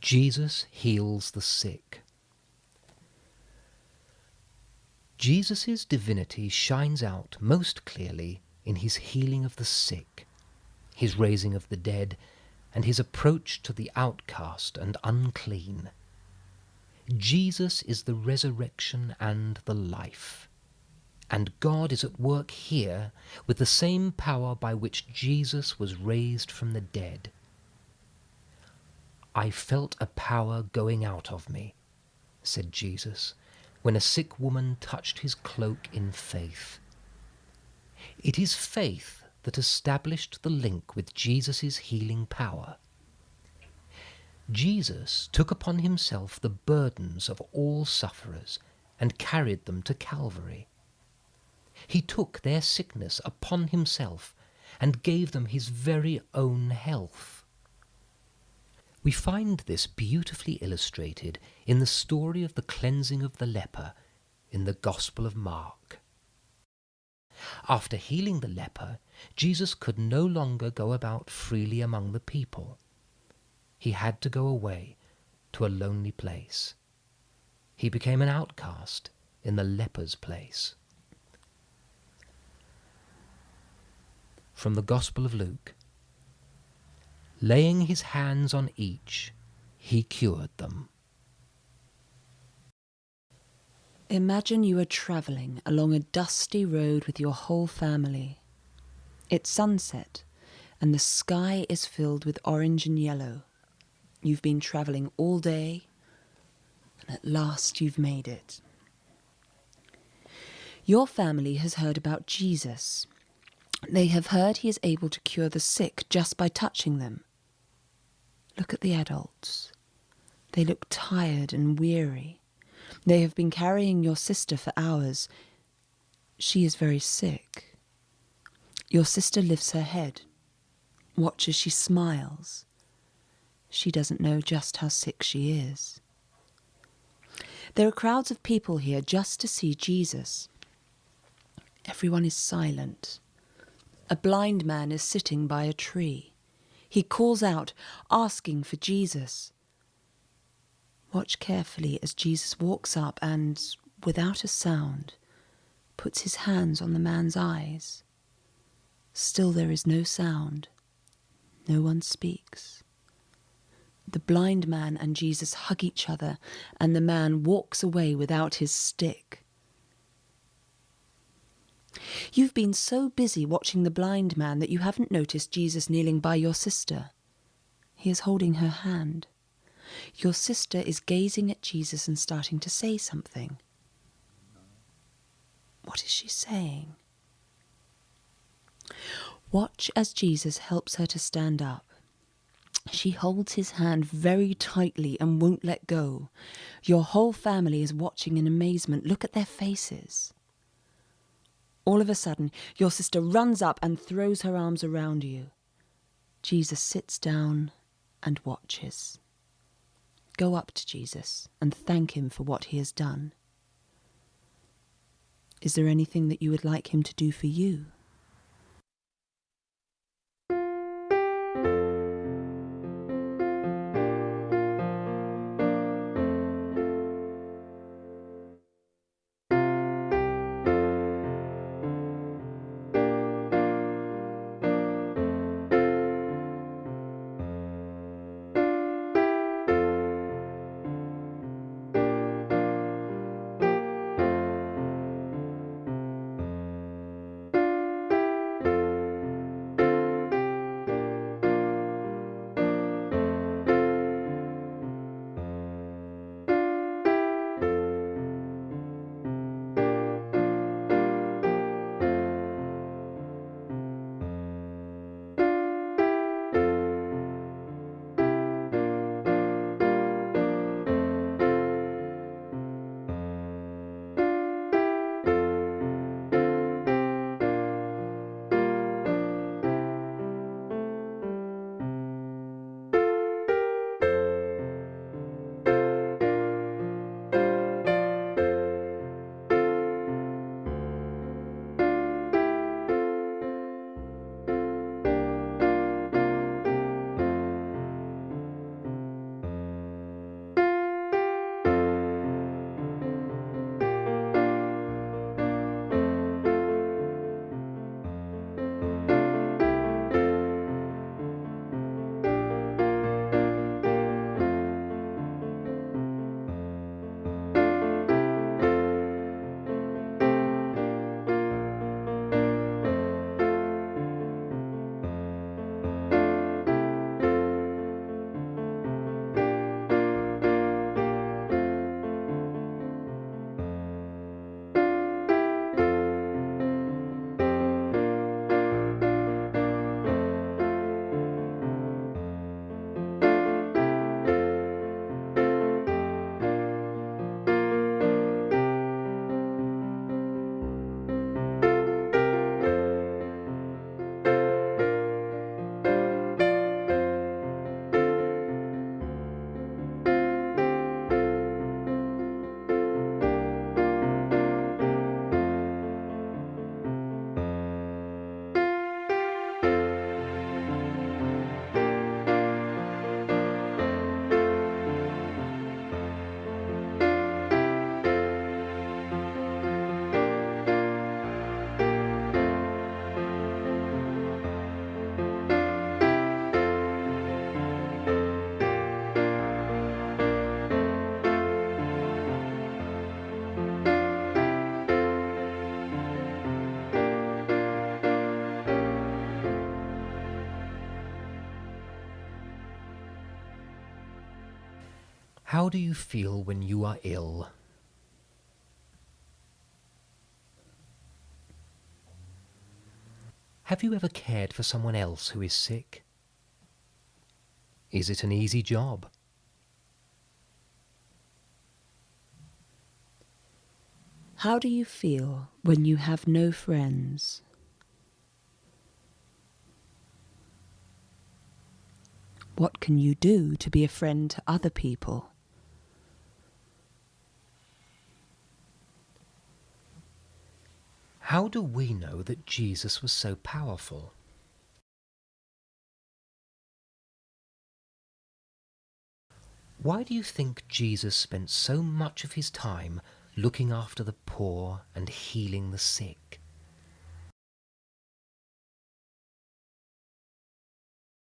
Jesus heals the sick. Jesus' divinity shines out most clearly in his healing of the sick, his raising of the dead, and his approach to the outcast and unclean. Jesus is the resurrection and the life, and God is at work here with the same power by which Jesus was raised from the dead. "I felt a power going out of me," said Jesus, when a sick woman touched his cloak in faith. It is faith that established the link with Jesus' healing power. Jesus took upon himself the burdens of all sufferers and carried them to Calvary. He took their sickness upon himself and gave them his very own health. We find this beautifully illustrated in the story of the cleansing of the leper in the Gospel of Mark. After healing the leper, Jesus could no longer go about freely among the people. He had to go away to a lonely place. He became an outcast in the leper's place. From the Gospel of Luke. Laying his hands on each, he cured them. Imagine you are travelling along a dusty road with your whole family. It's sunset, and the sky is filled with orange and yellow. You've been travelling all day, and at last you've made it. Your family has heard about Jesus. They have heard he is able to cure the sick just by touching them. Look at the adults. They look tired and weary. They have been carrying your sister for hours. She is very sick. Your sister lifts her head. Watch as she smiles. She doesn't know just how sick she is. There are crowds of people here just to see Jesus. Everyone is silent. A blind man is sitting by a tree. He calls out, asking for Jesus. Watch carefully as Jesus walks up and, without a sound, puts his hands on the man's eyes. Still there is no sound. No one speaks. The blind man and Jesus hug each other, and the man walks away without his stick. You've been so busy watching the blind man that you haven't noticed Jesus kneeling by your sister. He is holding her hand. Your sister is gazing at Jesus and starting to say something. What is she saying? Watch as Jesus helps her to stand up. She holds his hand very tightly and won't let go. Your whole family is watching in amazement. Look at their faces. All of a sudden, your sister runs up and throws her arms around you. Jesus sits down and watches. Go up to Jesus and thank him for what he has done. Is there anything that you would like him to do for you? How do you feel when you are ill? Have you ever cared for someone else who is sick? Is it an easy job? How do you feel when you have no friends? What can you do to be a friend to other people? How do we know that Jesus was so powerful? Why do you think Jesus spent so much of his time looking after the poor and healing the sick?